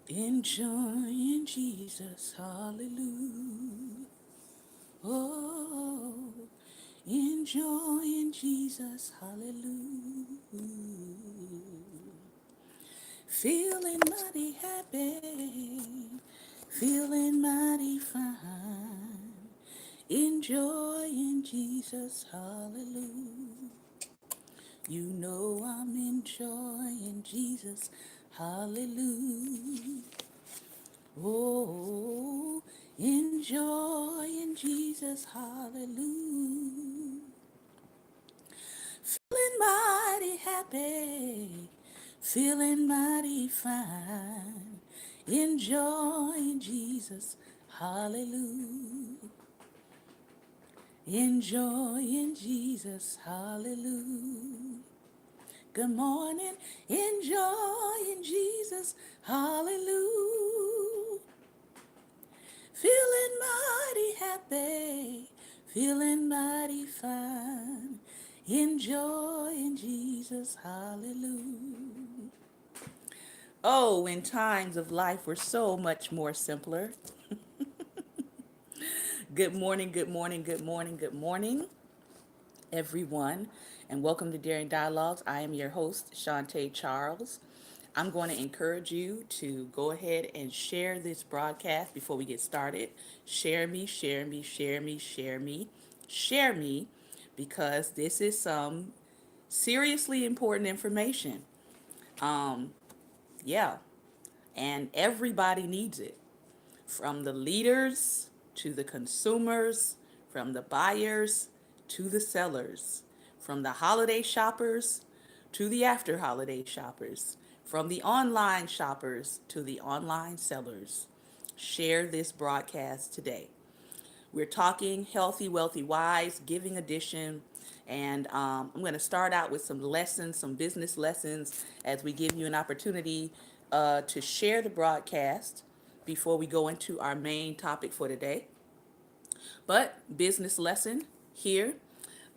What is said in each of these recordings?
Enjoying Jesus, hallelujah. Oh, enjoying Jesus, hallelujah. Feeling mighty happy, feeling mighty fine. Enjoying Jesus, hallelujah. You know I'm enjoying Jesus, hallelujah. Oh, enjoying Jesus, hallelujah. Feeling mighty happy, feeling mighty fine. Enjoying Jesus, hallelujah. Enjoying Jesus, hallelujah. Good morning, enjoying Jesus, hallelujah. Feeling mighty happy, feeling mighty fine, enjoying Jesus, hallelujah. Oh, when times of life were so much more simpler. Good morning, good morning, good morning, good morning, everyone, and welcome to Daring Dialogues. I am your host, Shantae Charles. I'm going to encourage you to go ahead and share this broadcast before we get started. Share me, share me, share me, share me, share me, because this is some seriously important information. Um, yeah, and everybody needs it, from the leaders to the consumers, from the buyers to the sellers, from the holiday shoppers to the after holiday shoppers, from the online shoppers to the online sellers. Share this broadcast today. We're talking Healthy, Wealthy, Wise, Giving Edition. And I'm going to start out with some lessons, some business lessons, as we give you an opportunity to share the broadcast before we go into our main topic for today. But business lesson here.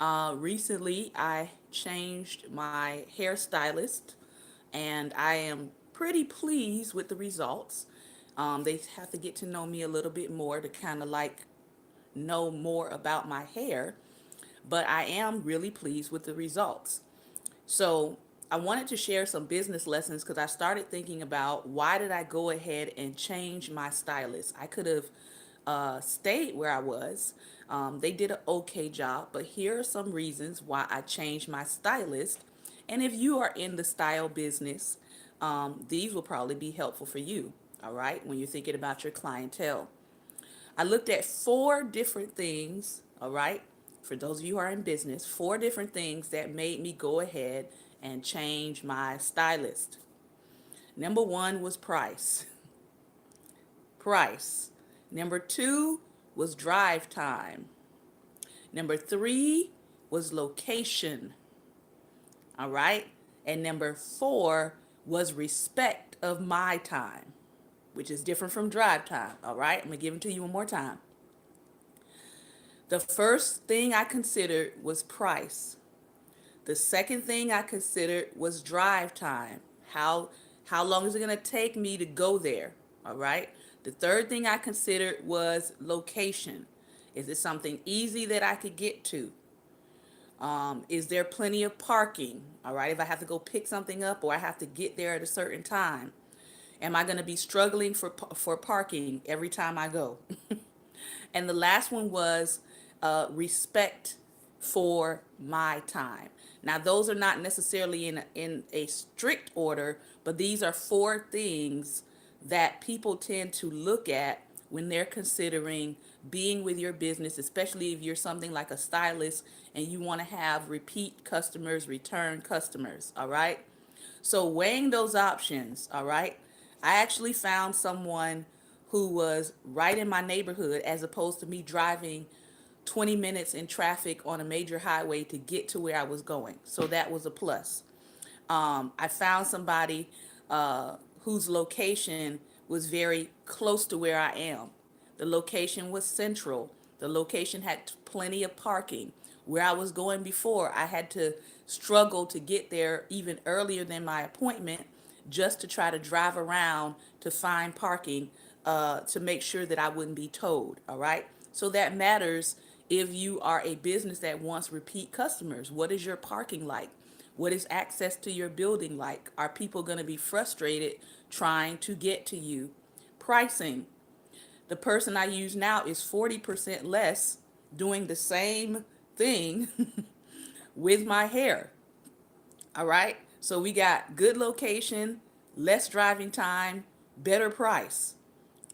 Recently, I changed my hairstylist, and I am pretty pleased with the results. They have to get to know me a little bit more to kind of like know more about my hair, but I am really pleased with the results. So I wanted to share some business lessons because I started thinking about, why did I go ahead and change my stylist? I could have stayed where I was. They did an okay job, but here are some reasons why I changed my stylist. And if you are in the style business, these will probably be helpful for you, all right, when you're thinking about your clientele. I looked at four different things, all right, for those of you who are in business, four different things that made me go ahead and change my stylist. Number one was price. Price. Number two was drive time. Number three was location. All right. And number four was respect of my time, which is different from drive time. All right. I'm going to give it to you one more time. The first thing I considered was price. The second thing I considered was drive time. How long is it going to take me to go there? All right. The third thing I considered was location. Is it something easy that I could get to? Is there plenty of parking? All right. If I have to go pick something up or I have to get there at a certain time, am I going to be struggling for parking every time I go? And the last one was respect for my time. Now, those are not necessarily in a strict order, but these are four things that people tend to look at when they're considering being with your business, especially if you're something like a stylist and you want to have repeat customers, return customers. All right. So, weighing those options, all right, I actually found someone who was right in my neighborhood, as opposed to me driving 20 minutes in traffic on a major highway to get to where I was going. So that was a plus. I found somebody whose location was very close to where I am. The location was central. The location had plenty of parking. Where I was going before, I had to struggle to get there even earlier than my appointment just to try to drive around to find parking to make sure that I wouldn't be towed. All right. So that matters if you are a business that wants repeat customers. What is your parking like? What is access to your building like? Are people going to be frustrated trying to get to you? Pricing. The person I use now is 40% less doing the same thing with my hair. All right. So we got good location, less driving time, better price.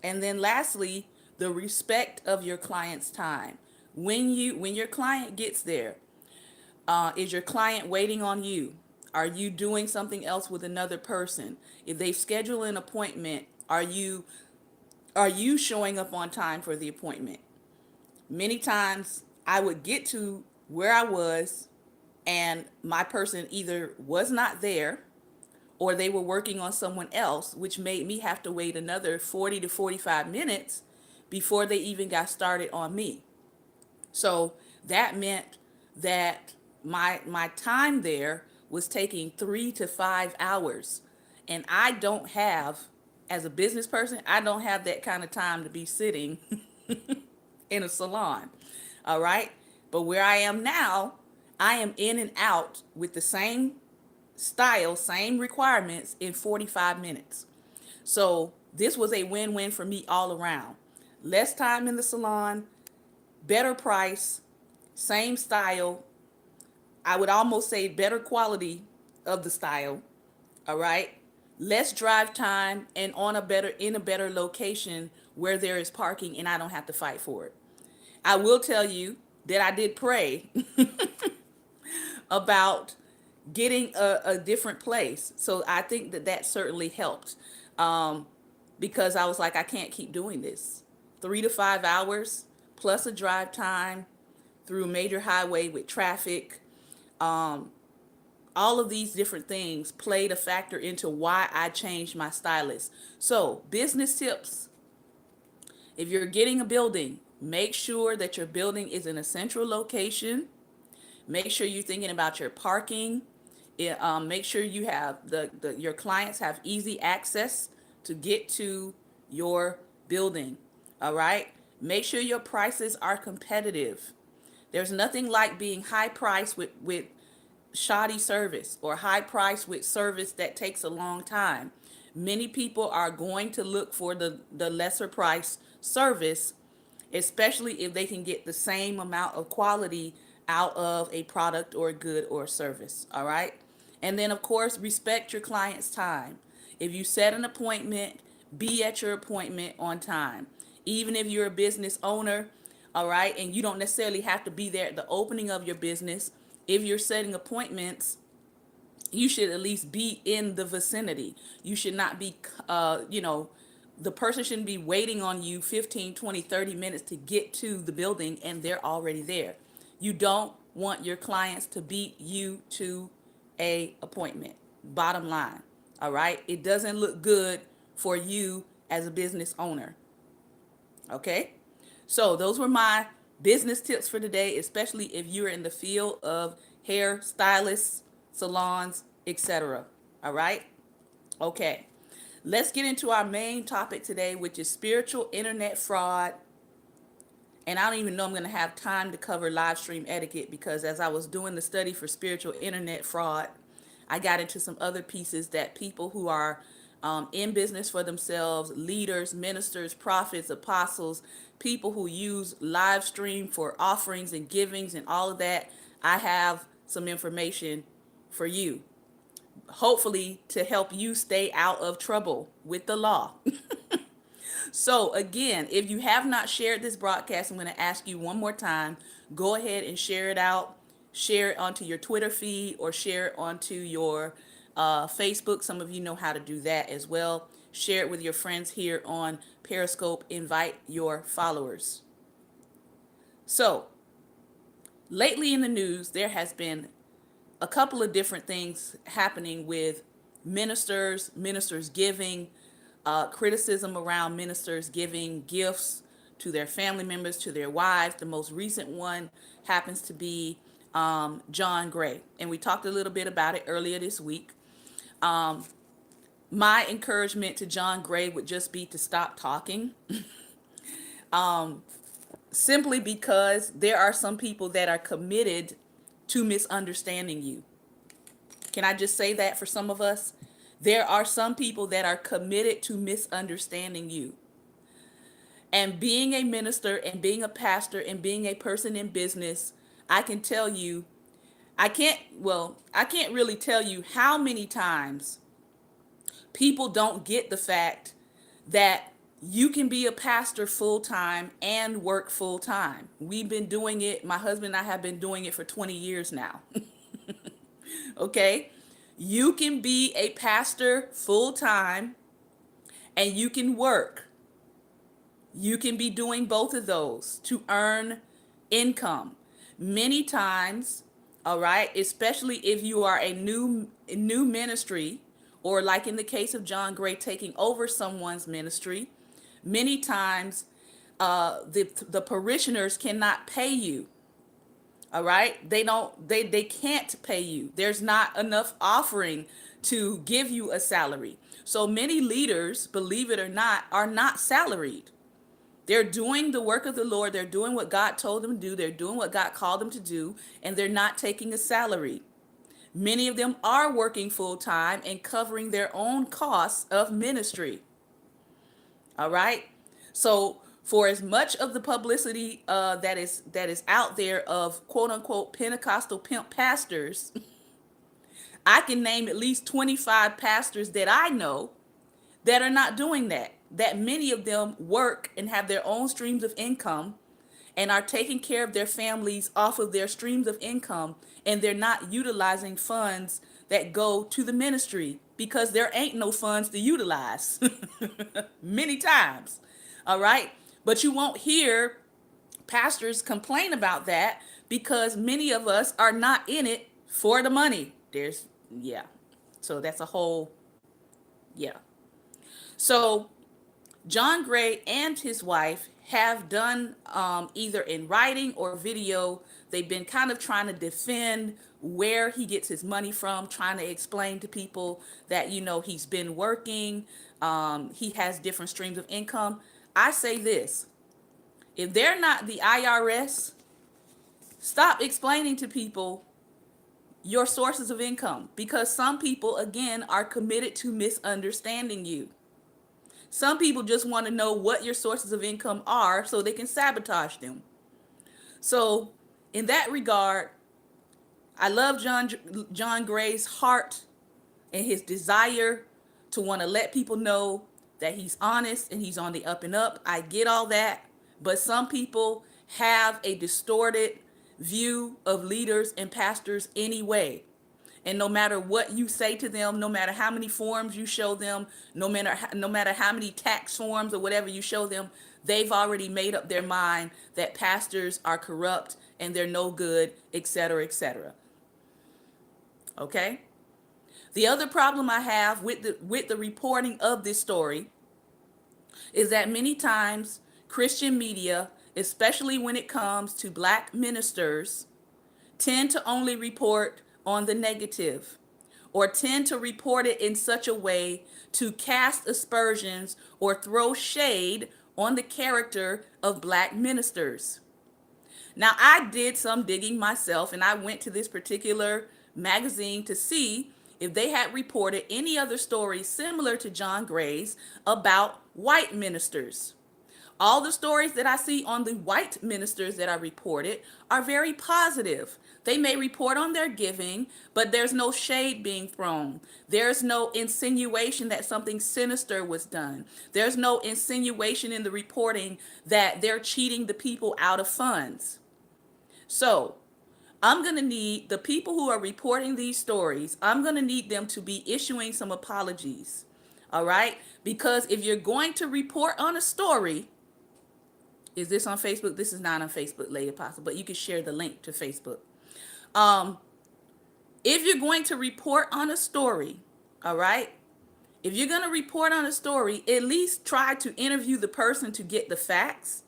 And then lastly, the respect of your client's time. When your client gets there, is your client waiting on you? Are you doing something else with another person? If they schedule an appointment, are you showing up on time for the appointment? Many times I would get to where I was and my person either was not there or they were working on someone else, which made me have to wait another 40 to 45 minutes before they even got started on me. So that meant that my time there was taking 3 to 5 hours. And I don't have, as a business person, I don't have that kind of time to be sitting in a salon. All right. But where I am now, I am in and out with the same style, same requirements in 45 minutes. So this was a win-win for me all around. Less time in the salon, better price, same style. I would almost say better quality of the style. All right. Less drive time and in a better location where there is parking and I don't have to fight for it. I will tell you that I did pray about getting a different place. So I think that that certainly helped, because I was like, I can't keep doing this. 3 to 5 hours plus a drive time through a major highway with traffic. All of these different things played a factor into why I changed my stylist. So, business tips: if you're getting a building, make sure that your building is in a central location. Make sure you're thinking about your parking. Make sure you have your clients have easy access to get to your building. All right. Make sure your prices are competitive. There's nothing like being high price with shoddy service or high price with service that takes a long time. Many people are going to look for the lesser price service, especially if they can get the same amount of quality out of a product or a good or a service. All right. And then, of course, respect your client's time. If you set an appointment, be at your appointment on time. Even if you're a business owner, all right, and you don't necessarily have to be there at the opening of your business. If you're setting appointments, you should at least be in the vicinity. You should not be, the person shouldn't be waiting on you 15, 20, 30 minutes to get to the building and they're already there. You don't want your clients to beat you to a appointment. Bottom line. All right. It doesn't look good for you as a business owner. Okay. So those were my business tips for today, especially if you're in the field of hair stylists, salons, etc. All right. Okay. Let's get into our main topic today, which is spiritual internet fraud. And I don't even know I'm going to have time to cover live stream etiquette, because as I was doing the study for spiritual internet fraud, I got into some other pieces that people who are in business for themselves, leaders, ministers, prophets, apostles, people who use live stream for offerings and givings and all of that, I have some information for you, hopefully to help you stay out of trouble with the law. So again, if you have not shared this broadcast, I'm going to ask you one more time, go ahead and share it out. Share it onto your Twitter feed or share it onto your Facebook. Some of you know how to do that as well. Share it with your friends here on Periscope. Invite your followers. So lately in the news, there has been a couple of different things happening with ministers giving, criticism around ministers giving gifts to their family members, to their wives. The most recent one happens to be John Gray. And we talked a little bit about it earlier this week. my encouragement to John Gray would just be to stop talking. Simply because there are some people that are committed to misunderstanding you. Can I just say that for some of us? There are some people that are committed to misunderstanding you. And being a minister and being a pastor and being a person in business, I can tell you, I can't really tell you how many times people don't get the fact that you can be a pastor full time and work full time. We've been doing it, my husband and I have been doing it for 20 years now. Okay? You can be a pastor full time and you can work. You can be doing both of those to earn income. Many times, all right, especially if you are a new ministry, or like in the case of John Gray taking over someone's ministry, many times the parishioners cannot pay you. All right, they can't pay you. There's not enough offering to give you a salary. So many leaders, believe it or not, are not salaried. They're doing the work of the Lord. They're doing what God told them to do. They're doing what God called them to do, and they're not taking a salary. Many of them are working full time and covering their own costs of ministry. All right. So for as much of the publicity that is out there of quote unquote Pentecostal pimp pastors, I can name at least 25 pastors that I know that are not doing that. That many of them work and have their own streams of income and are taking care of their families off of their streams of income, and they're not utilizing funds that go to the ministry because there ain't no funds to utilize many times. All right. But you won't hear pastors complain about that because many of us are not in it for the money. Yeah. So that's a whole, yeah. So John Gray and his wife have done either in writing or video, they've been kind of trying to defend where he gets his money from, trying to explain to people that, he's been working, he has different streams of income. I say this, if they're not the IRS, stop explaining to people your sources of income, because some people, again, are committed to misunderstanding you. Some people just want to know what your sources of income are so they can sabotage them. So in that regard, I love John Gray's heart and his desire to want to let people know that he's honest and he's on the up and up. I get all that. But some people have a distorted view of leaders and pastors anyway. And no matter what you say to them, no matter how many forms you show them, no matter how many tax forms or whatever you show them, they've already made up their mind that pastors are corrupt and they're no good, etc., etc. Okay? The other problem I have with the reporting of this story is that many times Christian media, especially when it comes to black ministers, tend to only report on the negative, or tend to report it in such a way to cast aspersions or throw shade on the character of black ministers. Now, I did some digging myself, and I went to this particular magazine to see if they had reported any other stories similar to John Gray's about white ministers. All the stories that I see on the white ministers that are reported are very positive. They may report on their giving, but there's no shade being thrown. There's no insinuation that something sinister was done. There's no insinuation in the reporting that they're cheating the people out of funds. So I'm going to need the people who are reporting these stories, I'm going to need them to be issuing some apologies. All right? Because if you're going to report on a story, is this on Facebook? This is not on Facebook, Lady Apostle, but you can share the link to Facebook. If you're going to report on a story, all right, if you're going to report on a story, at least try to interview the person to get the facts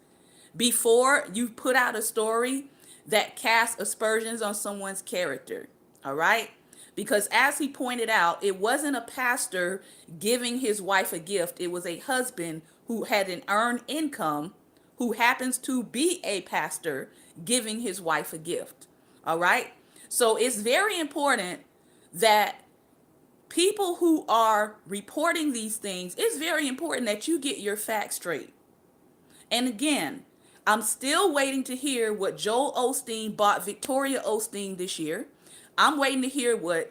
before you put out a story that casts aspersions on someone's character. All right, Because as he pointed out, it wasn't a pastor giving his wife a gift. It was a husband who had an earned income who happens to be a pastor giving his wife a gift. All right. So it's very important that people who are reporting these things, it's very important that you get your facts straight. And again, I'm still waiting to hear what Joel Osteen bought Victoria Osteen this year. I'm waiting to hear what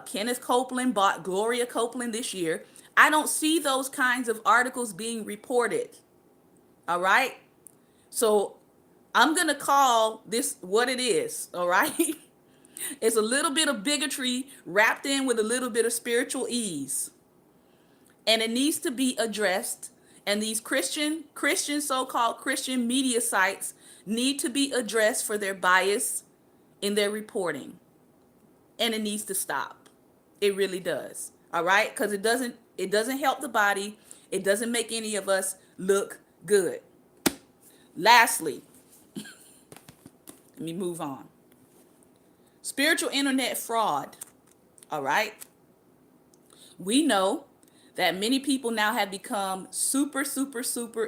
Kenneth Copeland bought Gloria Copeland this year. I don't see those kinds of articles being reported. All right. So I'm going to call this what it is. All right. It's a little bit of bigotry wrapped in with a little bit of spiritual ease. And it needs to be addressed. And these Christian so-called Christian media sites need to be addressed for their bias in their reporting. And it needs to stop. It really does. All right? Because it doesn't help the body. It doesn't make any of us look good. Lastly, let me move on. Spiritual internet fraud. All right? We know that many people now have become super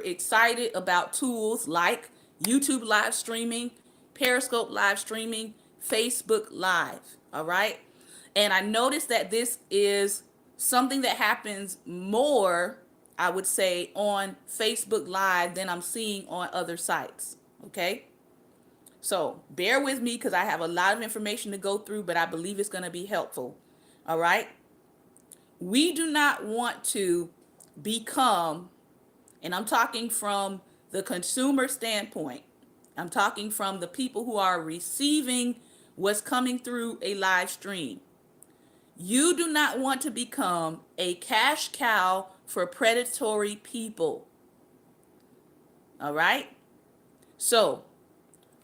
excited about tools like YouTube live streaming, Periscope live streaming, Facebook Live. All right. And I noticed that this is something that happens more, I would say, on Facebook Live than I'm seeing on other sites. Okay. So bear with me because I have a lot of information to go through, but I believe it's going to be helpful. All right. We do not want to become, and I'm talking from the consumer standpoint, I'm talking from the people who are receiving what's coming through a live stream. You do not want to become a cash cow for predatory people. All right? So,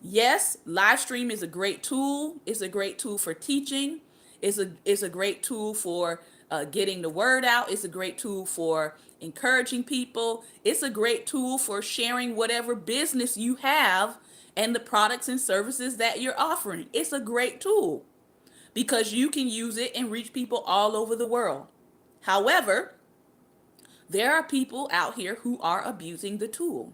yes, live stream is a great tool. It's a great tool for teaching. It's a great tool for getting the word out. It's a great tool for encouraging people. It's a great tool for sharing whatever business you have and the products and services that you're offering. It's a great tool because you can use it and reach people all over the world. However, there are people out here who are abusing the tool.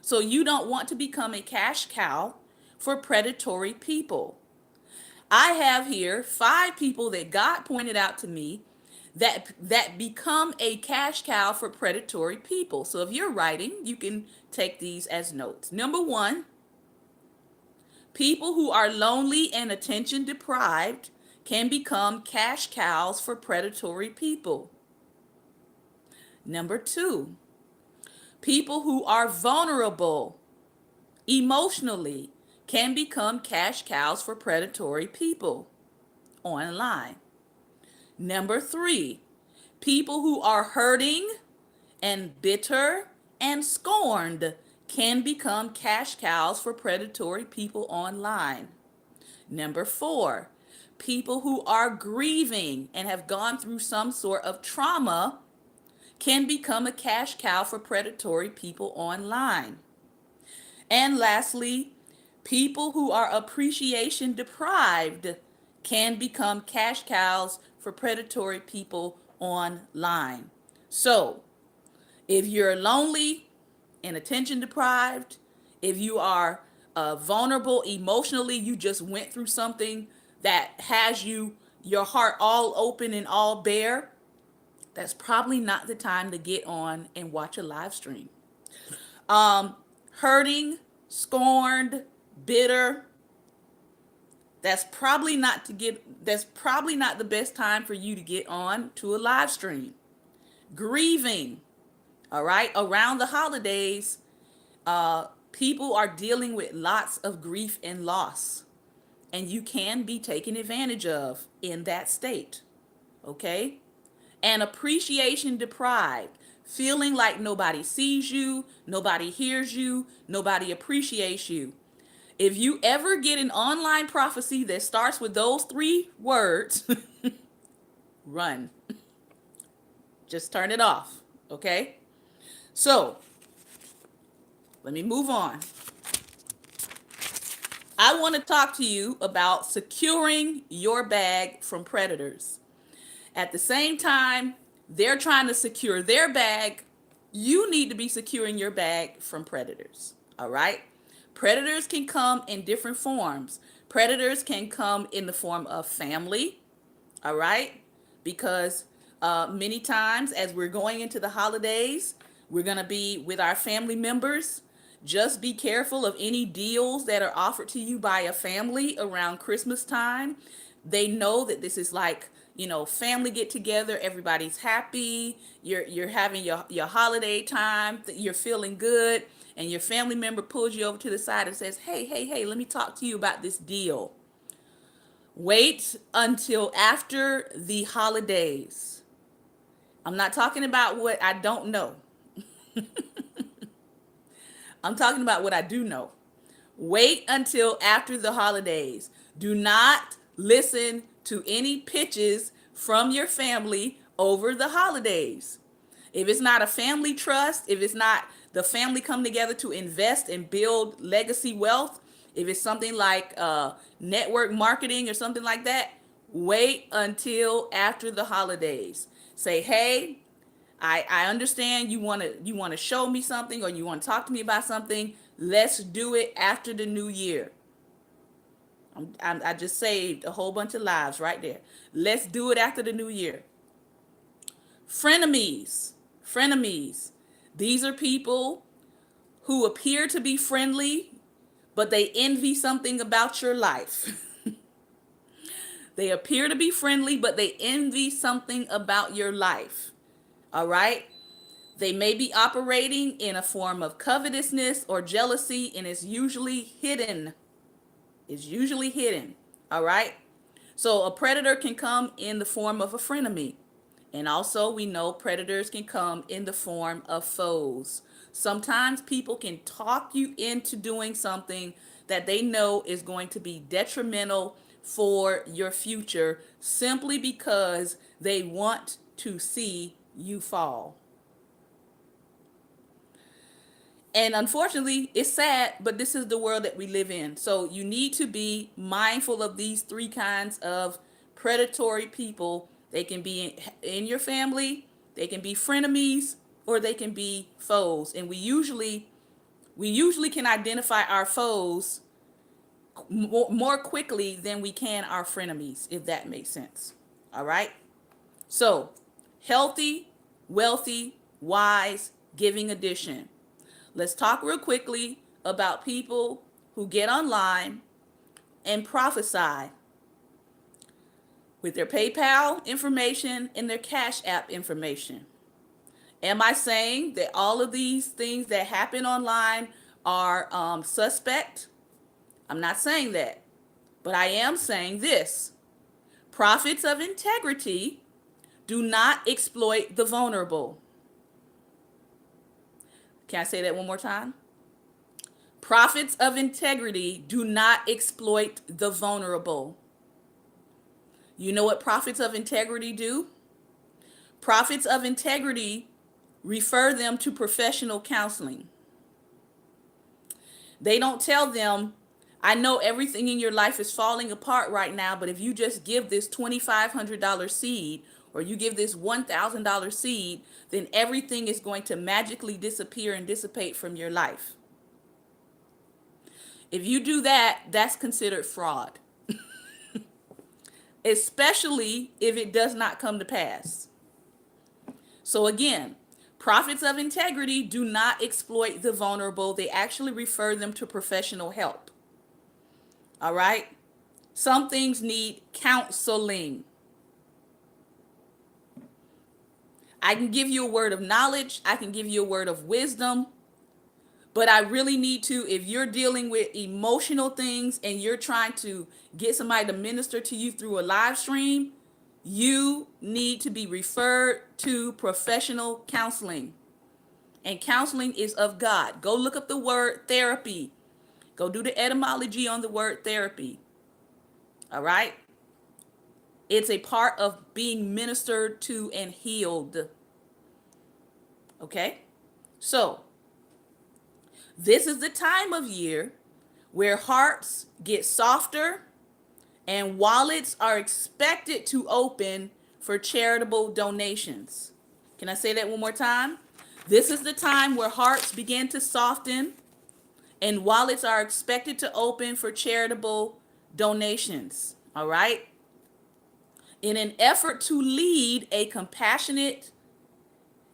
So you don't want to become a cash cow for predatory people. I have here 5 people that God pointed out to me that become a cash cow for predatory people. So if you're writing, you can take these as notes. Number 1, people who are lonely and attention deprived can become cash cows for predatory people. Number 2, people who are vulnerable emotionally can become cash cows for predatory people online. Number 3, people who are hurting and bitter and scorned can become cash cows for predatory people online. Number 4, people who are grieving and have gone through some sort of trauma can become a cash cow for predatory people online. And lastly, people who are appreciation deprived can become cash cows for predatory people online. So, if you're lonely and attention deprived, if you are vulnerable emotionally, you just went through something that has your heart all open and all bare, that's probably not the time to get on and watch a live stream. Hurting, scorned, bitter, that's probably not the best time for you to get on to a live stream. Grieving, all right, around the holidays, people are dealing with lots of grief and loss, and you can be taken advantage of in that state. Okay? And appreciation deprived, feeling like nobody sees you, nobody hears you, nobody appreciates you. If you ever get an online prophecy that starts with those 3 words, run. Just turn it off, okay? So, let me move on. I want to talk to you about securing your bag from predators. At the same time, they're trying to secure their bag. You need to be securing your bag from predators. All right? Predators can come in different forms. Predators can come in the form of family. All right? Because many times, as we're going into the holidays, we're going to be with our family members. Just be careful of any deals that are offered to you by a family around Christmas time. They know that this is like, family get together, everybody's happy, you're having your holiday time, you're feeling good, and your family member pulls you over to the side and says, hey, let me talk to you about this deal. Wait until after the holidays. I'm not talking about what I don't know. I'm talking about what I do know. Wait until after the holidays. Do not listen to any pitches from your family over the holidays. If it's not a family trust, if it's not the family come together to invest and build legacy wealth, if it's something like network marketing or something like that, wait until after the holidays. Say, hey, I understand you want to show me something or you want to talk to me about something. Let's do it after the new year. I just saved a whole bunch of lives right there. Let's do it after the new year. Frenemies. Frenemies. These are people who appear to be friendly, but they envy something about your life. They appear to be friendly, but they envy something about your life. All right? They may be operating in a form of covetousness or jealousy, and it's usually hidden. It's usually hidden. All right? So a predator can come in the form of a frenemy. And also, we know predators can come in the form of foes. Sometimes people can talk you into doing something that they know is going to be detrimental for your future simply because they want to see you fall. And unfortunately, it's sad, but this is the world that we live in. So you need to be mindful of these three kinds of predatory people. They can be in your family, they can be frenemies, or they can be foes. And we usually can identify our foes more quickly than we can our frenemies, if that makes sense. All right? So, healthy, wealthy, wise, giving addition. Let's talk real quickly about people who get online and prophesy with their PayPal information and their Cash App information. Am I saying that all of these things that happen online are suspect? I'm not saying that. But I am saying this. Prophets of integrity do not exploit the vulnerable. Can I say that one more time? Prophets of integrity do not exploit the vulnerable. You know what prophets of integrity do? Prophets of integrity refer them to professional counseling. They don't tell them, I know everything in your life is falling apart right now, but if you just give this $2,500 seed or you give this $1,000 seed, then everything is going to magically disappear and dissipate from your life. If you do that, that's considered fraud, especially if it does not come to pass. So again, prophets of integrity do not exploit the vulnerable. They actually refer them to professional help. All right? Some things need counseling. I can give you a word of knowledge. I can give you a word of wisdom. But I really need to, if you're dealing with emotional things and you're trying to get somebody to minister to you through a live stream, you need to be referred to professional counseling. And counseling is of God. Go look up the word therapy. Go do the etymology on the word therapy. All right? It's a part of being ministered to and healed. Okay? So, this is the time of year where hearts get softer and wallets are expected to open for charitable donations. Can I say that one more time? This is the time where hearts begin to soften and wallets are expected to open for charitable donations. All right? In an effort to lead a compassionate,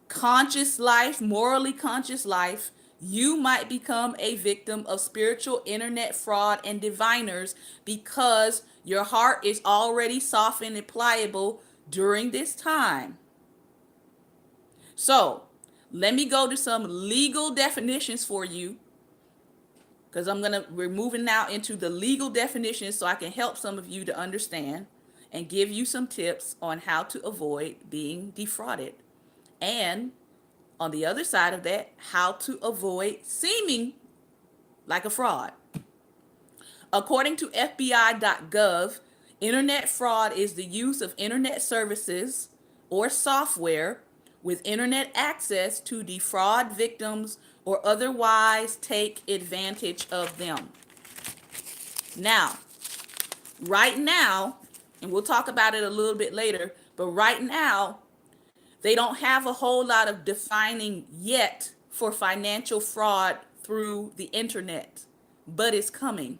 conscious life, morally conscious life, you might become a victim of spiritual internet fraud and diviners because your heart is already softened and pliable during this time. So, let me go to some legal definitions for you because we're moving now into the legal definitions so I can help some of you to understand and give you some tips on how to avoid being defrauded. And on the other side of that, how to avoid seeming like a fraud. According to FBI.gov, internet fraud is the use of internet services or software with internet access to defraud victims or otherwise take advantage of them. Now, right now, and we'll talk about it a little bit later, but right now, they don't have a whole lot of defining yet for financial fraud through the internet, but it's coming.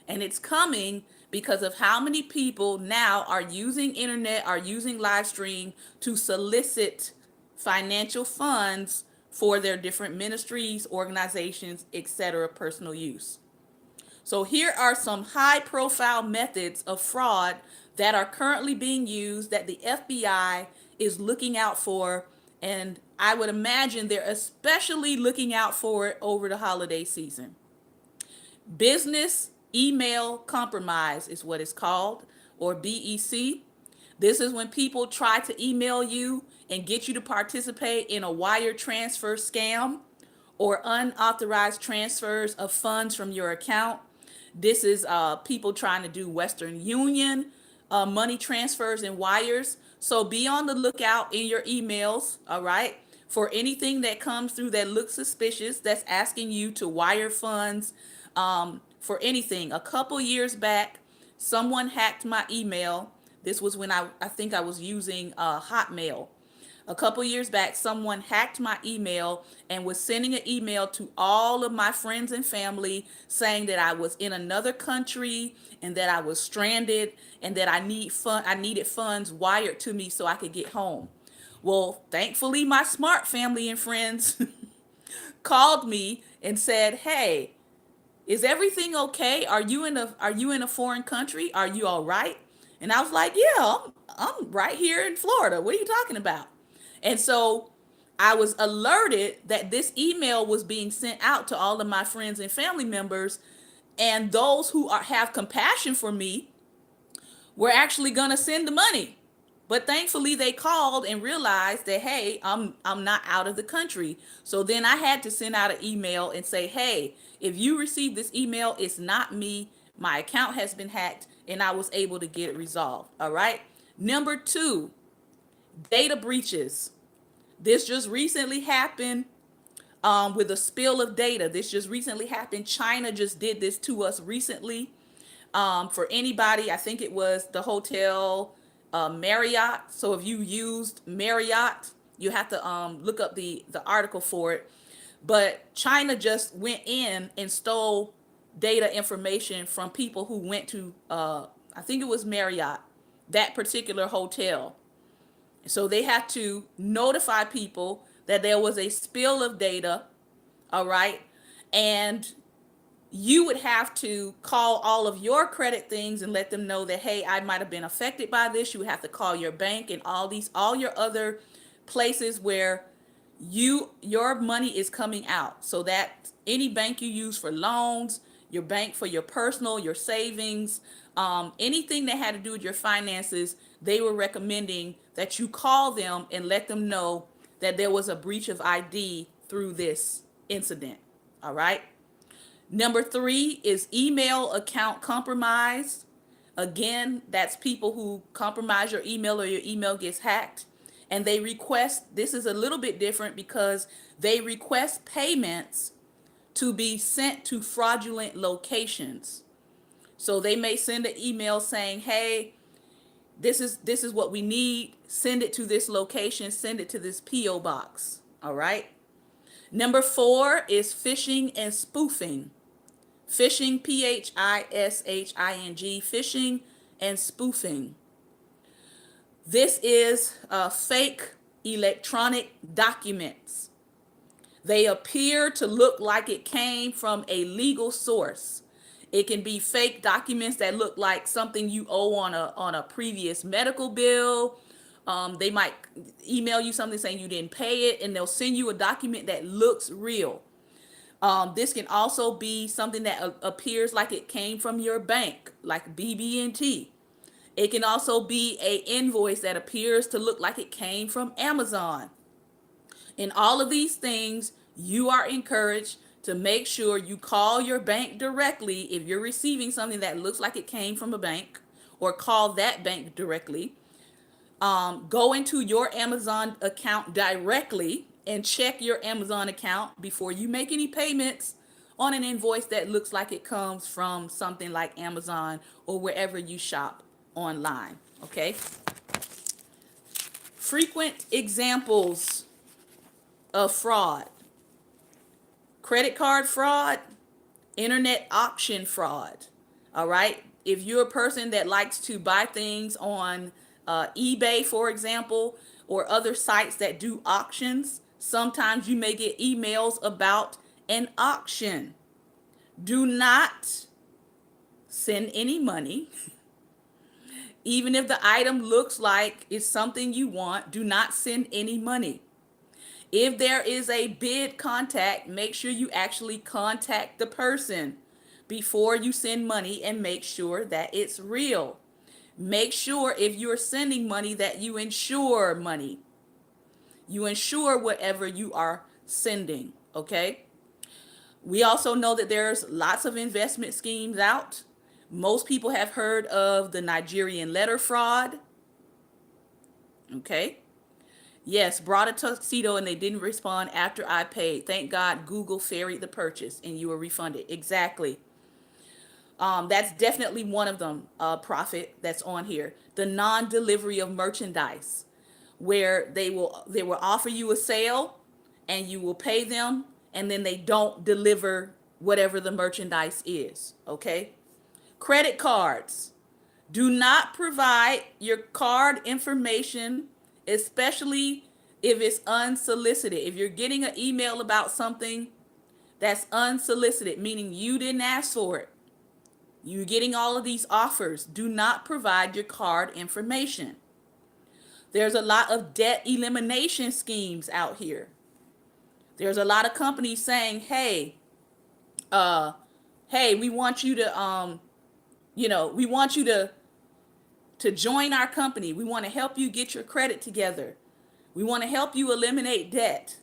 And it's coming because of how many people now are using internet, are using live stream to solicit financial funds for their different ministries, organizations, etc., personal use. So here are some high profile methods of fraud that are currently being used that the FBI is looking out for, and I would imagine they're especially looking out for it over the holiday season. Business email compromise is what it's called, or BEC. This is when people try to email you and get you to participate in a wire transfer scam or unauthorized transfers of funds from your account. This is people trying to do Western Union money transfers and wires. So be on the lookout in your emails, all right, for anything that comes through that looks suspicious, that's asking you to wire funds for anything. A couple years back, someone hacked my email. This was when I think I was using Hotmail. A couple years back, someone hacked my email and was sending an email to all of my friends and family saying that I was in another country and that I was stranded and that I needed funds wired to me so I could get home. Well, thankfully, my smart family and friends called me and said, "Hey, is everything okay? Are you in a foreign country? Are you all right?" And I was like, "Yeah, I'm right here in Florida. What are you talking about?" And so I was alerted that this email was being sent out to all of my friends and family members, and those who have compassion for me were actually going to send the money. But thankfully they called and realized that, hey, I'm not out of the country. So then I had to send out an email and say, "Hey, if you received this email, it's not me. My account has been hacked," and I was able to get it resolved. All right. Number 2, data breaches. This just recently happened with a spill of data. This just recently happened. China just did this to us recently. For anybody, I think it was the hotel Marriott. So if you used Marriott, you have to look up the article for it. But China just went in and stole data information from people who went to, I think it was Marriott, that particular hotel. So they have to notify people that there was a spill of data, all right? And you would have to call all of your credit things and let them know that, hey, I might have been affected by this. You would have to call your bank and all your other places where your money is coming out. So that any bank you use for loans, your bank for your personal, your savings, anything that had to do with your finances, they were recommending that you call them and let them know that there was a breach of ID through this incident. All right. Number 3 is email account compromise. Again, that's people who compromise your email or your email gets hacked. And they request, this is a little bit different because they request payments to be sent to fraudulent locations. So they may send an email saying, "Hey, this is what we need. Send it to this location. Send it to this PO box." All right. Number 4 is phishing and spoofing. Phishing, phishing, phishing and spoofing. This is fake electronic documents. They appear to look like it came from a legal source. It can be fake documents that look like something you owe on a previous medical bill. They might email you something saying you didn't pay it, and they'll send you a document that looks real. This can also be something that appears like it came from your bank, like BB&T. It can also be a invoice that appears to look like it came from Amazon. In all of these things, you are encouraged to make sure you call your bank directly if you're receiving something that looks like it came from a bank, or call that bank directly. Go into your Amazon account directly and check your Amazon account before you make any payments on an invoice that looks like it comes from something like Amazon or wherever you shop online. Okay. Frequent examples of fraud: credit card fraud, internet auction fraud. All right. If you're a person that likes to buy things on eBay, for example, or other sites that do auctions, sometimes you may get emails about an auction. Do not send any money. Even if the item looks like it's something you want, do not send any money. If there is a bid contact, make sure you actually contact the person before you send money and make sure that it's real. Make sure if you're sending money that you insure money. You insure whatever you are sending, okay? We also know that there's lots of investment schemes out. Most people have heard of the Nigerian letter fraud. Okay. Yes, brought a tuxedo and they didn't respond after I paid. Thank God Google ferried the purchase and you were refunded. Exactly. That's definitely one of them, Prophet, that's on here. The non-delivery of merchandise, where they will offer you a sale and you will pay them, and then they don't deliver whatever the merchandise is. Okay. Credit cards. Do not provide your card information, especially if it's unsolicited. If you're getting an email about something that's unsolicited, meaning you didn't ask for it, you're getting all of these offers, do not provide your card information. There's a lot of debt elimination schemes out here. There's a lot of companies saying, hey, we want you to, we want you to join our company. We want to help you get your credit together. We want to help you eliminate debt.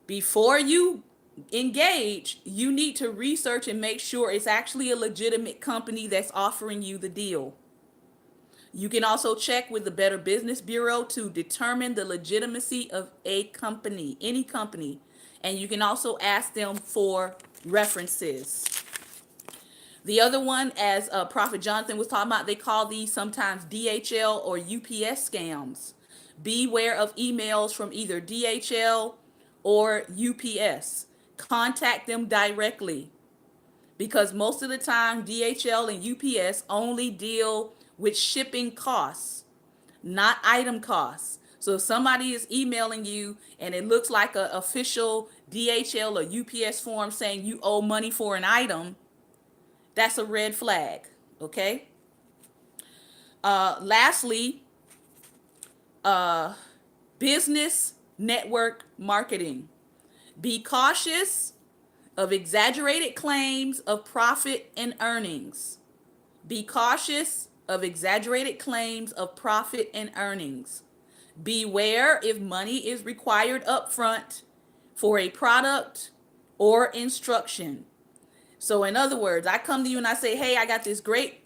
Before you engage, you need to research and make sure it's actually a legitimate company that's offering you the deal. You can also check with the Better Business Bureau to determine the legitimacy of a company, any company. And you can also ask them for references. The other one, as Prophet Jonathan was talking about, they call these sometimes DHL or UPS scams. Beware of emails from either DHL or UPS. Contact them directly, because most of the time DHL and UPS only deal with shipping costs, not item costs. So if somebody is emailing you and it looks like an official DHL or UPS form saying you owe money for an item, that's a red flag. Okay. Lastly, business network marketing. Be cautious of exaggerated claims of profit and earnings. Be cautious of exaggerated claims of profit and earnings. Beware if money is required upfront for a product or instruction. So in other words, I come to you and I say, hey, I got this great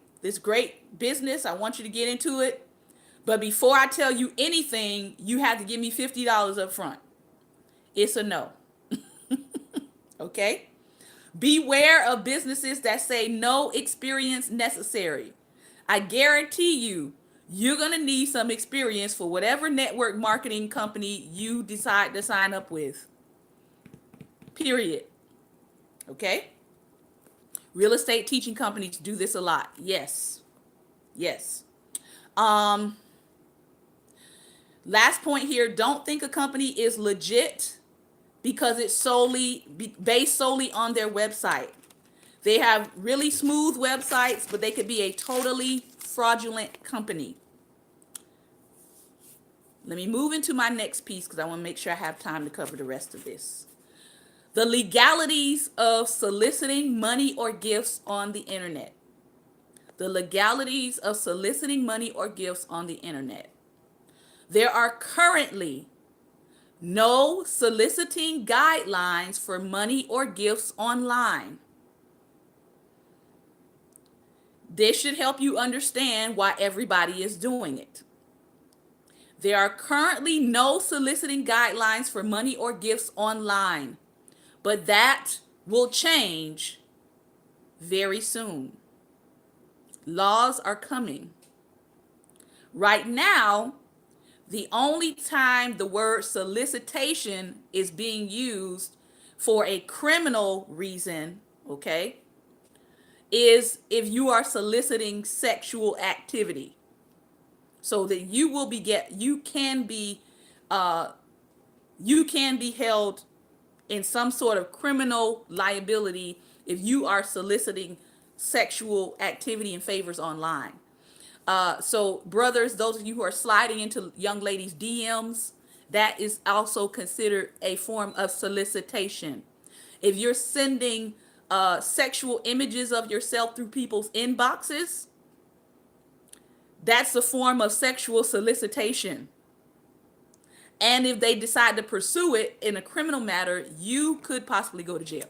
business. I want you to get into it. But before I tell you anything, you have to give me $50 up front. It's a no. Okay. Beware of businesses that say no experience necessary. I guarantee you, you're going to need some experience for whatever network marketing company you decide to sign up with. Period. Okay? Real estate teaching companies do this a lot. Yes. Yes. Last point here, don't think a company is legit because it's based solely on their website. They have really smooth websites, but they could be a totally fraudulent company. Let me move into my next piece because I want to make sure I have time to cover the rest of this. The legalities of soliciting money or gifts on the internet. The legalities of soliciting money or gifts on the internet. There are currently no soliciting guidelines for money or gifts online. This should help you understand why everybody is doing it. There are currently no soliciting guidelines for money or gifts online, but that will change very soon. Laws are coming. Right now, the only time the word solicitation is being used for a criminal reason, okay, is if you are soliciting sexual activity. So that you can be held in some sort of criminal liability if you are soliciting sexual activity and favors online. So brothers, those of you who are sliding into young ladies' DMs, that is also considered a form of solicitation. If you're sending sexual images of yourself through people's inboxes, that's a form of sexual solicitation. And if they decide to pursue it in a criminal matter, you could possibly go to jail.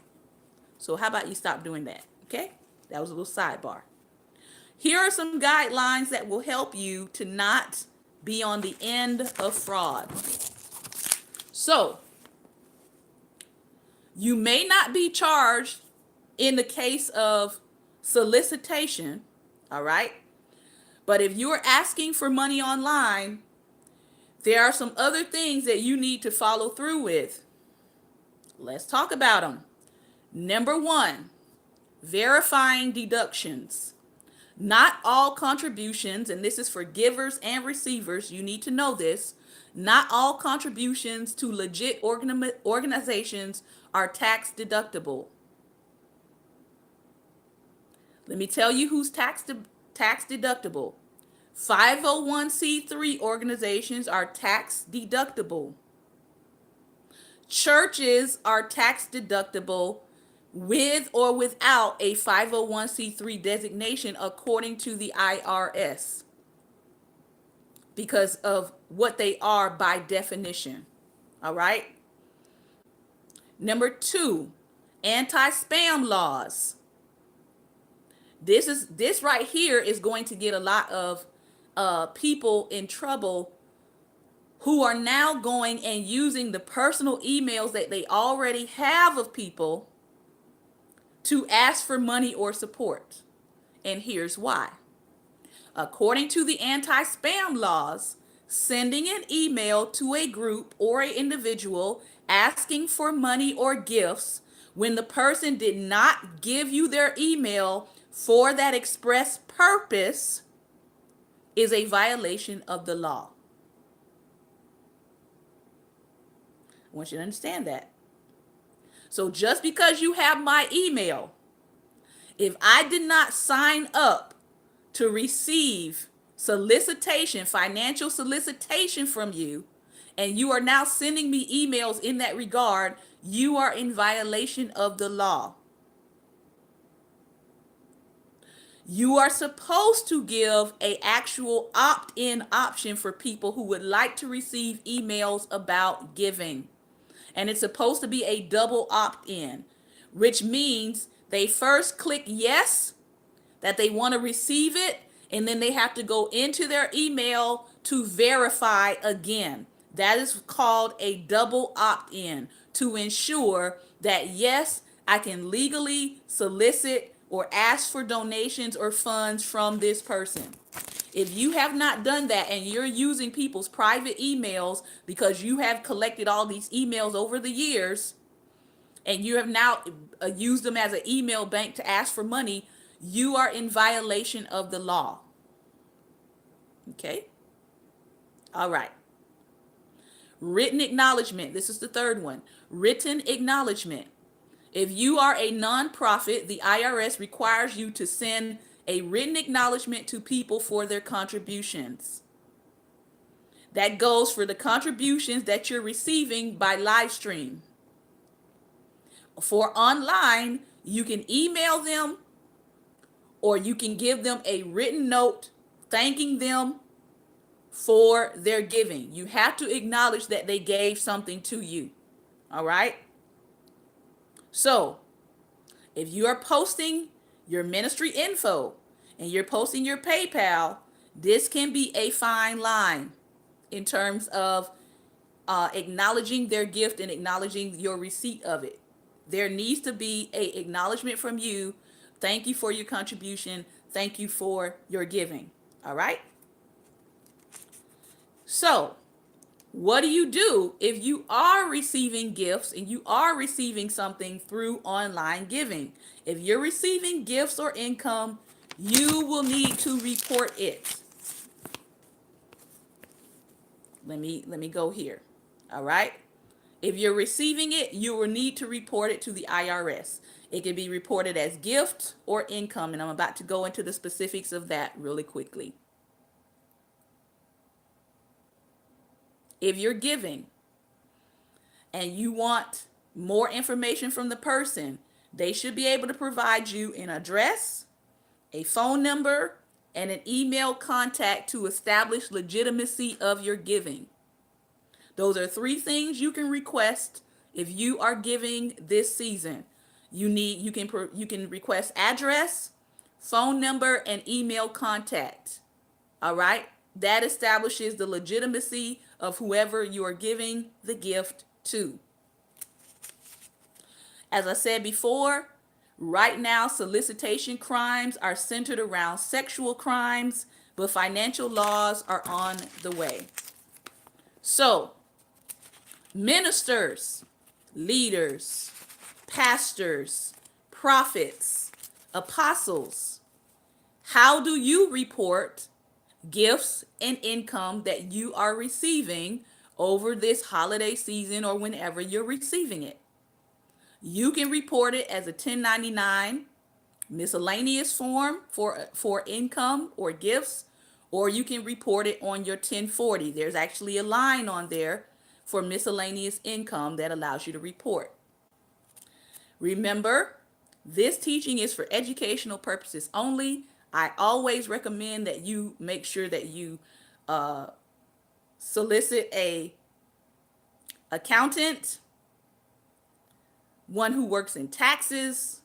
So how about you stop doing that? Okay? That was a little sidebar. Here are some guidelines that will help you to not be on the end of fraud. So, you may not be charged in the case of solicitation, all right? But if you're asking for money online, there are some other things that you need to follow through with. Let's talk about them. Number one, verifying deductions. Not all contributions, and this is for givers and receivers, you need to know this, not all contributions to legit organizations are tax deductible. Let me tell you who's tax deductible. 501c3 organizations are tax deductible. Churches are tax deductible with or without a 501c3 designation according to the IRS because of what they are by definition. All right. Number two, anti-spam laws. This right here is going to get a lot of people in trouble who are now going and using the personal emails that they already have of people to ask for money or support. And here's why. According to the anti-spam laws, sending an email to a group or an individual asking for money or gifts when the person did not give you their email for that express purpose is a violation of the law. I want you to understand that. So just because you have my email, if I did not sign up to receive solicitation, financial solicitation from you, and you are now sending me emails in that regard, you are in violation of the law. You are supposed to give an actual opt-in option for people who would like to receive emails about giving. And it's supposed to be a double opt-in, which means they first click yes, that they want to receive it, and then they have to go into their email to verify again. That is called a double opt-in to ensure that yes, I can legally solicit or ask for donations or funds from this person. If you have not done that and you're using people's private emails because you have collected all these emails over the years and you have now used them as an email bank to ask for money, you are in violation of the law. Okay? All right. Written acknowledgement. This is the third one. Written acknowledgement. If you are a nonprofit, the IRS requires you to send a written acknowledgement to people for their contributions. That goes for the contributions that you're receiving by live stream. For online, you can email them or you can give them a written note thanking them for their giving. You have to acknowledge that they gave something to you. All right? So, if you are posting your ministry info and you're posting your PayPal, this can be a fine line in terms of acknowledging their gift and acknowledging your receipt of it. There needs to be a acknowledgement from you. Thank you for your contribution. Thank you for your giving. All right? So, what do you do if you are receiving gifts and you are receiving something through online giving? If you're receiving gifts or income, you will need to report it. Let me go here. All right? If you're receiving it, you will need to report it to the IRS. It can be reported as gift or income, and I'm about to go into the specifics of that really quickly. If you're giving and you want more information from the person, they should be able to provide you an address, a phone number, and an email contact to establish legitimacy of your giving. Those are 3 things you can request if you are giving this season. You can request address, phone number, and email contact. All right? That establishes the legitimacy of whoever you are giving the gift to. As I said before, right now solicitation crimes are centered around sexual crimes, but financial laws are on the way. So, ministers, leaders, pastors, prophets, apostles, how do you report gifts and income that you are receiving over this holiday season or whenever you're receiving it? You can report it as a 1099 miscellaneous form for income or gifts, or you can report it on your 1040. There's actually a line on there for miscellaneous income that allows you to report. Remember, this teaching is for educational purposes only. I always recommend that you make sure that you solicit a accountant, one who works in taxes,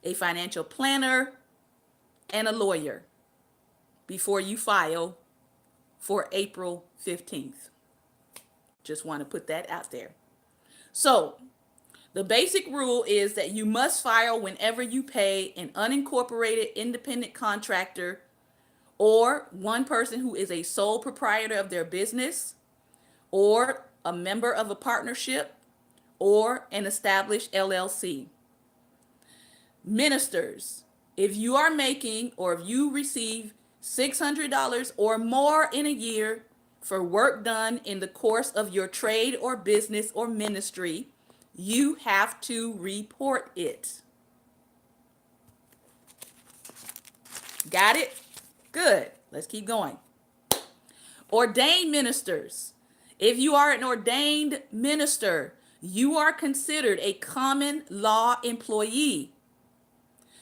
a financial planner, and a lawyer before you file for April 15th. Just want to put that out there. So, the basic rule is that you must file whenever you pay an unincorporated independent contractor or one person who is a sole proprietor of their business or a member of a partnership or an established LLC. Ministers, if you are making or if you receive $600 or more in a year for work done in the course of your trade or business or ministry, you have to report it. Got it? Good. Let's keep going. Ordained ministers. If you are an ordained minister, you are considered a common law employee.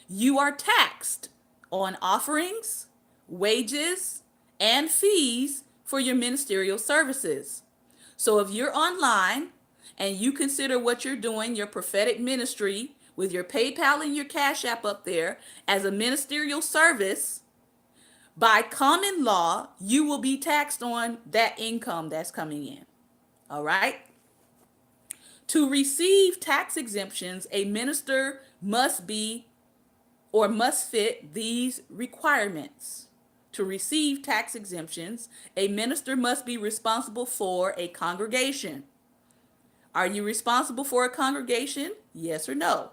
You are taxed on offerings, wages, and fees for your ministerial services. So if you're online and you consider what you're doing, your prophetic ministry, with your PayPal and your Cash App up there as a ministerial service, by common law, you will be taxed on that income that's coming in. All right? To receive tax exemptions, a minister must be or must fit these requirements. To receive tax exemptions, a minister must be responsible for a congregation. Are you responsible for a congregation? Yes or no?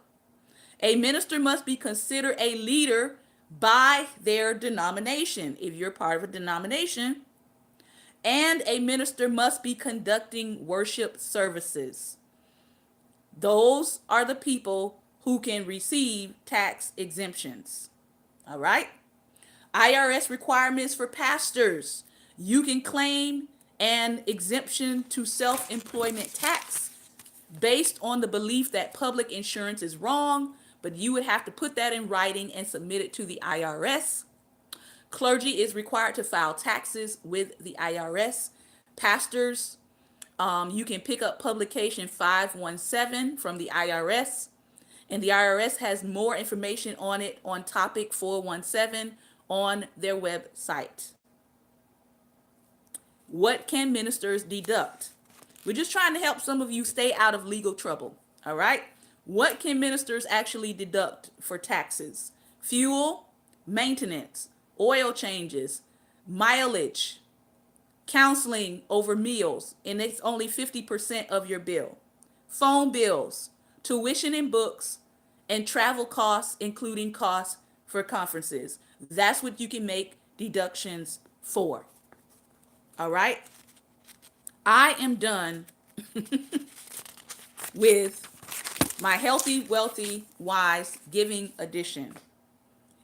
A minister must be considered a leader by their denomination, if you're part of a denomination. And a minister must be conducting worship services. Those are the people who can receive tax exemptions. All right? IRS requirements for pastors. You can claim an exemption to self-employment tax based on the belief that public insurance is wrong, but you would have to put that in writing and submit it to the IRS. Clergy is required to file taxes with the IRS. Pastors, you can pick up publication 517 from the IRS, and the IRS has more information on it on topic 417 on their website. What can ministers deduct? We're just trying to help some of you stay out of legal trouble. All right. What can ministers actually deduct for taxes? Fuel, maintenance, oil changes, mileage, counseling over meals, and it's only 50% of your bill. Phone bills, tuition and books, and travel costs, including costs for conferences. That's what you can make deductions for. All right. I am done with my Healthy, Wealthy, Wise Giving Edition.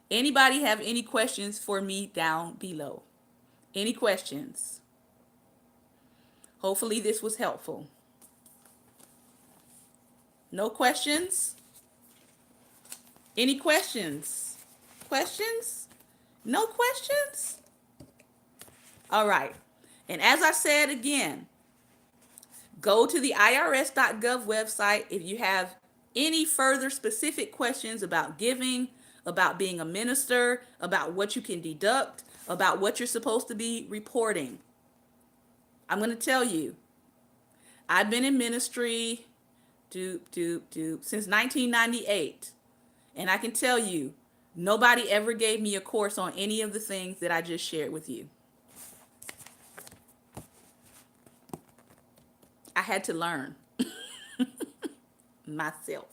Anybody have any questions for me down below? Any questions? Hopefully this was helpful. No questions? Any questions? Questions? No questions? All right. And as I said again, go to the irs.gov website if you have any further specific questions about giving, about being a minister, about what you can deduct, about what you're supposed to be reporting. I'm going to tell you, I've been in ministry since 1998, and I can tell you, nobody ever gave me a course on any of the things that I just shared with you. I had to learn myself.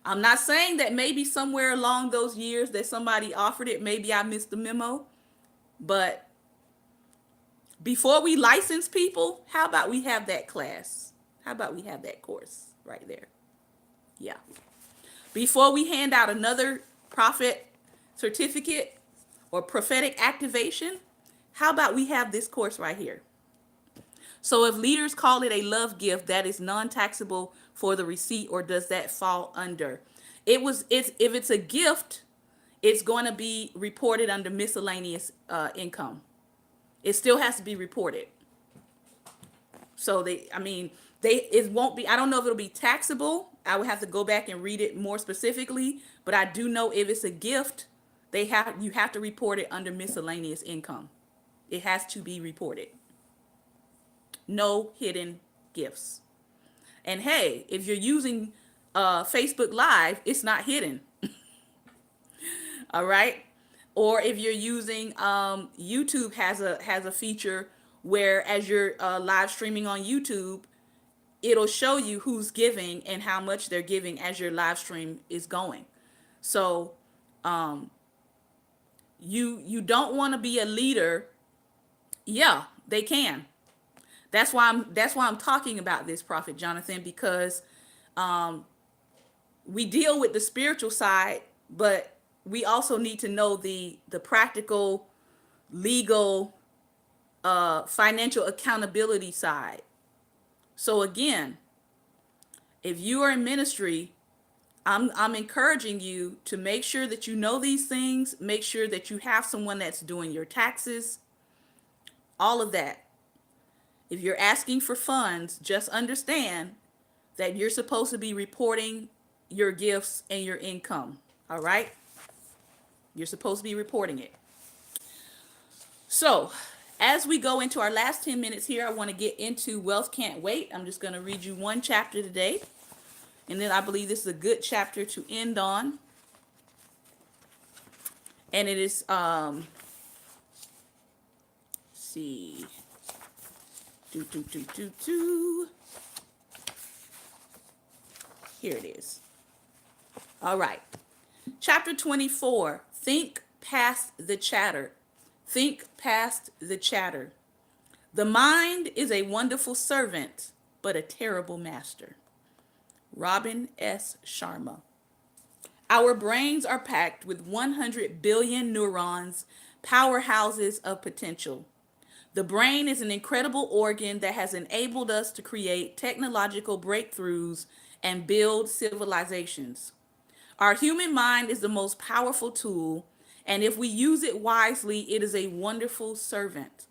I'm not saying that maybe somewhere along those years that somebody offered it, maybe I missed the memo, but before we license people, how about we have that class? How about we have that course right there? Yeah. Before we hand out another prophet certificate or prophetic activation, how about we have this course right here? So if leaders call it a love gift, that is non-taxable for the receipt, or does that fall under? If it's a gift, it's going to be reported under miscellaneous income. It still has to be reported. So it won't be, I don't know if it'll be taxable. I would have to go back and read it more specifically, but I do know if it's a gift, you have to report it under miscellaneous income. It has to be reported. No hidden gifts. And hey, if you're using Facebook Live, it's not hidden. All right. Or if you're using YouTube has a feature where as you're live streaming on YouTube, it'll show you who's giving and how much they're giving as your live stream is going. So you don't want to be a leader. Yeah, they can. That's why I'm talking about this, Prophet Jonathan, because we deal with the spiritual side, but we also need to know the practical, legal, financial accountability side. So again, if you are in ministry, I'm encouraging you to make sure that you know these things, make sure that you have someone that's doing your taxes, all of that. If you're asking for funds, just understand that you're supposed to be reporting your gifts and your income. All right? You're supposed to be reporting it. So, As we go into our last 10 minutes here, I want to get into Wealth Can't Wait. I'm just going to read you one chapter today. And then I believe this is a good chapter to end on. And it is, see, here it is. All right. Chapter 24, think past the chatter. Think past the chatter. The mind is a wonderful servant, but a terrible master. Robin S. Sharma. Our brains are packed with 100 billion neurons, powerhouses of potential. The brain is an incredible organ that has enabled us to create technological breakthroughs and build civilizations. Our human mind is the most powerful tool, and if we use it wisely, it is a wonderful servant.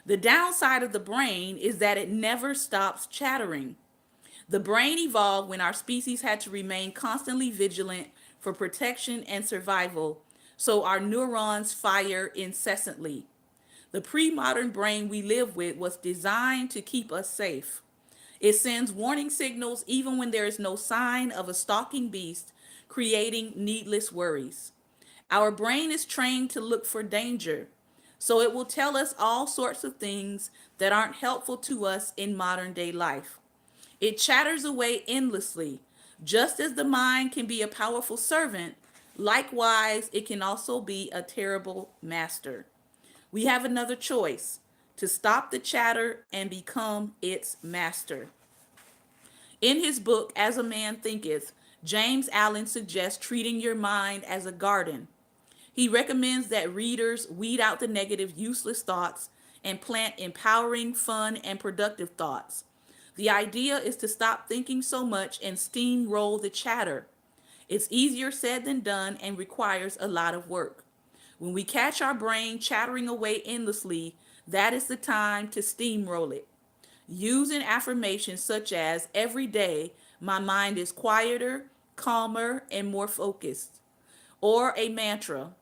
The downside of the brain is that it never stops chattering. The brain evolved when our species had to remain constantly vigilant for protection and survival, so our neurons fire incessantly. The pre-modern brain we live with was designed to keep us safe. It sends warning signals even when there is no sign of a stalking beast, creating needless worries. Our brain is trained to look for danger, so it will tell us all sorts of things that aren't helpful to us in modern day life. It chatters away endlessly. Just as the mind can be a powerful servant, likewise, it can also be a terrible master. We have another choice: to stop the chatter and become its master. In his book, As a Man Thinketh, James Allen suggests treating your mind as a garden. He recommends that readers weed out the negative, useless thoughts and plant empowering, fun, and productive thoughts. The idea is to stop thinking so much and steamroll the chatter. It's easier said than done and requires a lot of work. When we catch our brain chattering away endlessly, that is the time to steamroll it. Use an affirmation such as, every day, my mind is quieter, calmer, and more focused. Or a mantra.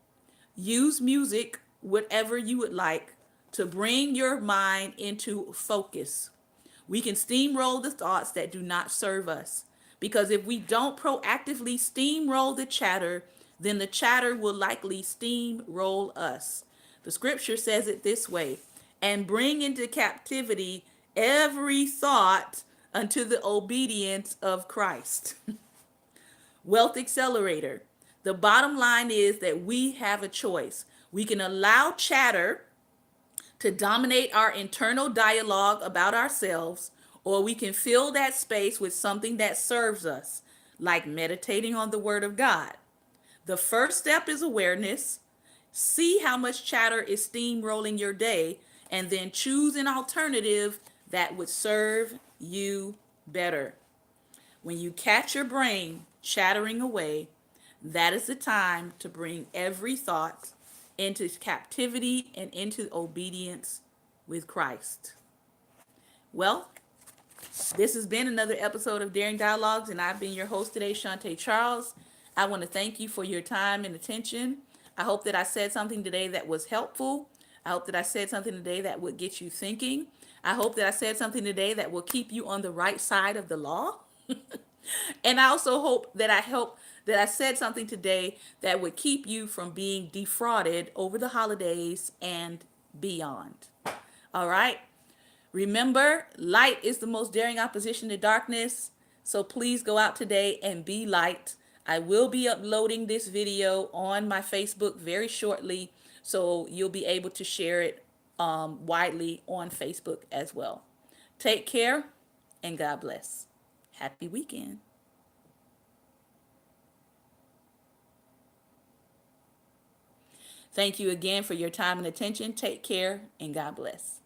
Use music, whatever you would like, to bring your mind into focus. We can steamroll the thoughts that do not serve us, because if we don't proactively steamroll the chatter, then the chatter will likely steamroll us. The scripture says it this way: and bring into captivity every thought unto the obedience of Christ. Wealth Accelerator. The bottom line is that we have a choice. We can allow chatter to dominate our internal dialogue about ourselves, or we can fill that space with something that serves us, like meditating on the Word of God. The first step is awareness. See how much chatter is steamrolling your day, and then choose an alternative that would serve you better. When you catch your brain chattering away, that is the time to bring every thought into captivity and into obedience with Christ. Well, this has been another episode of Daring Dialogues, and I've been your host today, Shantae Charles. I want to thank you for your time and attention. I hope that I said something today that was helpful. I hope that I said something today that would get you thinking. I hope that I said something today that will keep you on the right side of the law. And I also hope that I said something today that would keep you from being defrauded over the holidays and beyond. All right. Remember, light is the most daring opposition to darkness. So please go out today and be light. I will be uploading this video on my Facebook very shortly, so you'll be able to share it widely on Facebook as well. Take care and God bless. Happy weekend. Thank you again for your time and attention. Take care and God bless.